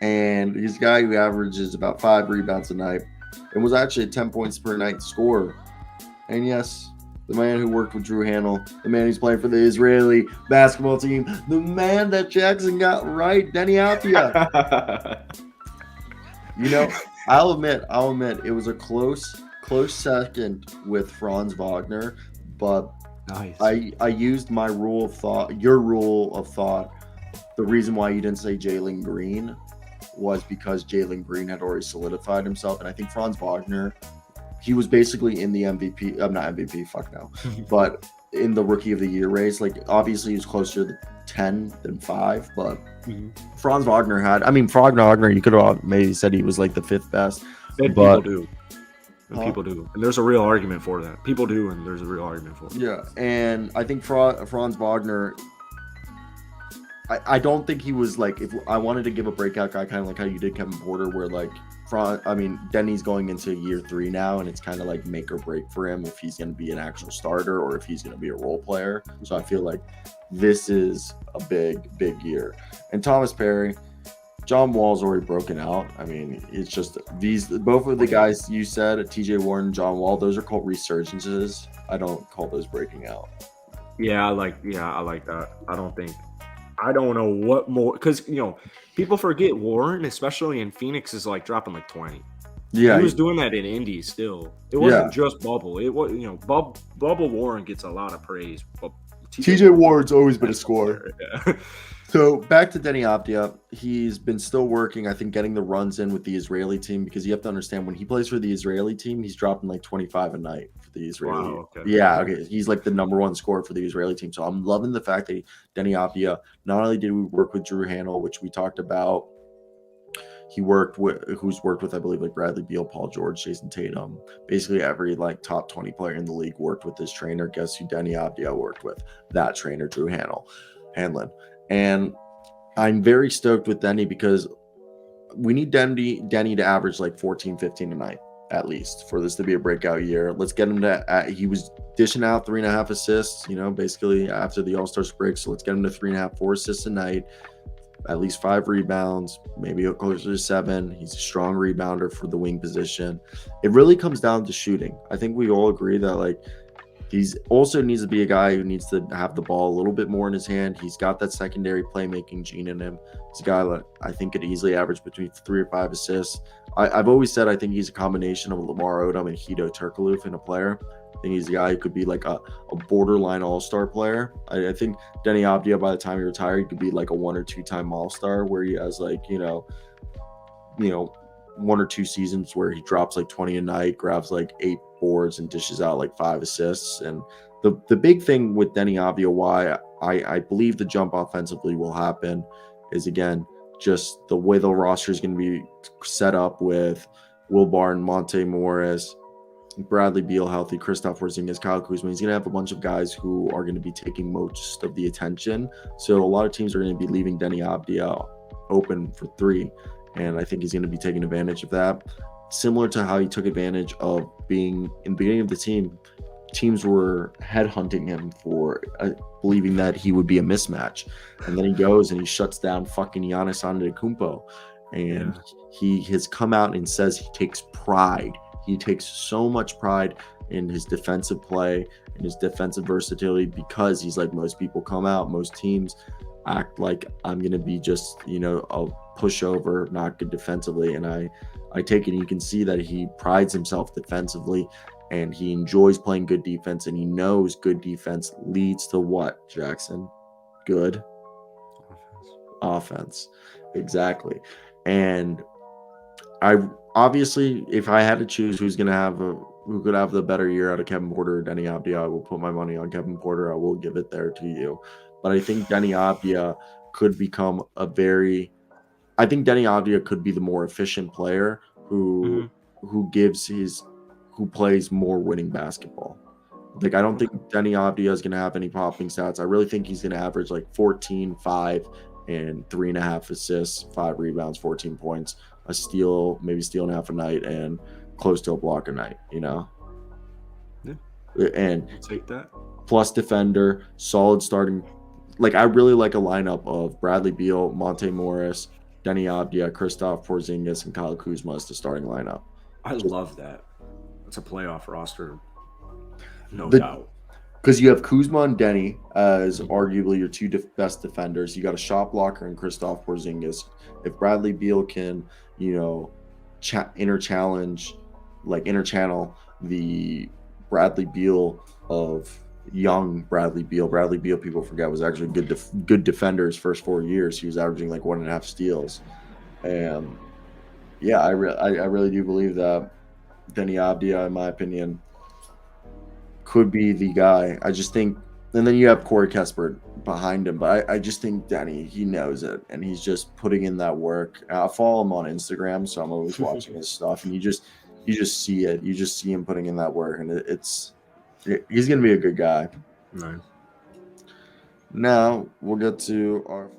And he's a guy who averages about 5 rebounds a night and was actually a 10 points per night scorer. And yes, the man who worked with Drew Hanel, the man who's playing for the Israeli basketball team, the man that Jackson got right, Deni Avdija. You know, I'll admit, it was a close second with Franz Wagner, but Nice. I used my rule of thought, your rule of thought. The reason why you didn't say Jalen Green was because Jalen Green had already solidified himself, and I think Franz Wagner, he was basically in the MVP. I'm not MVP, fuck no, but in the Rookie of the Year race. Like obviously, he was closer to 10 than 5, but Franz Wagner had. I mean, Franz Wagner, you could have maybe said he was like the 5th best, And but people do. And people do. And there's a real argument for that. People do, and there's a real argument for it. yeah, and I think Franz Wagner. I don't think he was like, if I wanted to give a breakout guy, kind of like how you did Kevin Porter, where like Deni's going into year 3 now, and it's kind of like make or break for him if he's going to be an actual starter or if he's going to be a role player. So I feel like this is a big year. And Thomas Perry, John Wall's already broken out. I mean, it's just both of the guys you said, TJ Warren, John Wall, those are called resurgences. I don't call those breaking out. Yeah, I like that. I don't know what more, because people forget Warren, especially in Phoenix, is like dropping like 20. Yeah, he was doing that in Indy still. It wasn't just Bubble. It was Bubble Warren gets a lot of praise. But TJ Warren's always been a scorer. Yeah. So back to Deni Avdija, he's been still working, I think, getting the runs in with the Israeli team, because you have to understand when he plays for the Israeli team, he's dropping like 25 a night for the Israeli. Wow, okay. Yeah, okay. He's like the number 1 scorer for the Israeli team. So I'm loving the fact that Deni Avdija, not only did we work with Drew Hanel, which we talked about, who's worked with, I believe, like Bradley Beal, Paul George, Jason Tatum. Basically every like top 20 player in the league worked with this trainer. Guess who Deni Avdija worked with? That trainer, Drew Hanlon. And I'm very stoked with Deni because we need Deni to average like 14, 15 a night at least for this to be a breakout year. Let's get him to he was dishing out 3.5 assists, basically after the All-Star break. So let's get him to 3.5, 4 assists a night, at least 5 rebounds, maybe closer to 7. He's a strong rebounder for the wing position. It really comes down to shooting. I think we all agree that like he's also needs to be a guy who needs to have the ball a little bit more in his hand. He's got that secondary playmaking gene in him. He's a guy that I think could easily average between 3 or 5 assists. I've always said I think he's a combination of Lamar Odom and Hedo Turkoglu in a player. I think he's a guy who could be like a borderline all-star player. I think Deni Avdija, by the time he retired, he could be like a 1 or 2 time all-star where he has like, 1 or 2 seasons where he drops like 20 a night, grabs like 8 boards and dishes out like 5 assists. And the big thing with Deni Avdija, why I believe the jump offensively will happen, is again just the way the roster is going to be set up with Will Barton, Monte Morris, Bradley Beal healthy, Kristaps Porzingis, Kyle Kuzma. He's going to have a bunch of guys who are going to be taking most of the attention. So a lot of teams are going to be leaving Deni Avdija open for 3. And I think he's going to be taking advantage of that. Similar to how he took advantage of being in the beginning of the team, teams were headhunting him for believing that he would be a mismatch. And then he goes and he shuts down fucking Giannis Antetokounmpo. And he has come out and says he takes pride. He takes so much pride in his defensive play and his defensive versatility, because he's like, most people come out, most teams act like I'm going to be just, a pushover, not good defensively. And I take it, you can see that he prides himself defensively and he enjoys playing good defense, and he knows good defense leads to what, Jackson? Good offense. Exactly. And I obviously, if I had to choose who could have the better year out of Kevin Porter or Deni Avdija, I will put my money on Kevin Porter. I will give it there to you. But I think Deni Avdija could become Deni Avdija could be the more efficient player who plays more winning basketball. Like, I don't think Deni Avdija is going to have any popping stats. I really think he's going to average like 14, 5, and 3.5 assists, 5 rebounds, 14 points, a steal, maybe steal and a half a night, and close to a block a night, Yeah. And I'll take that. Plus defender, solid starting. Like, I really like a lineup of Bradley Beal, Monte Morris, Deni Avdija, Kristaps Porzingis, and Kyle Kuzma as the starting lineup. I love that. It's a playoff roster, no The- doubt. Because you have Kuzma and Deni as arguably your two best defenders. You got a shot blocker and Kristaps Porzingis. If Bradley Beal can, interchannel the Bradley Beal of young Bradley Beal. Bradley Beal, people forget, was actually good defender his first 4 years. He was averaging like 1.5 steals. And yeah, I really do believe that Deni Avdija, in my opinion, could be the guy. I just think, and then you have Corey Kispert behind him, but I just think Deni, he knows it, and he's just putting in that work. I follow him on Instagram, so I'm always watching his stuff, and you just see it. You just see him putting in that work, and he's gonna be a good guy. Right. Now we'll get to our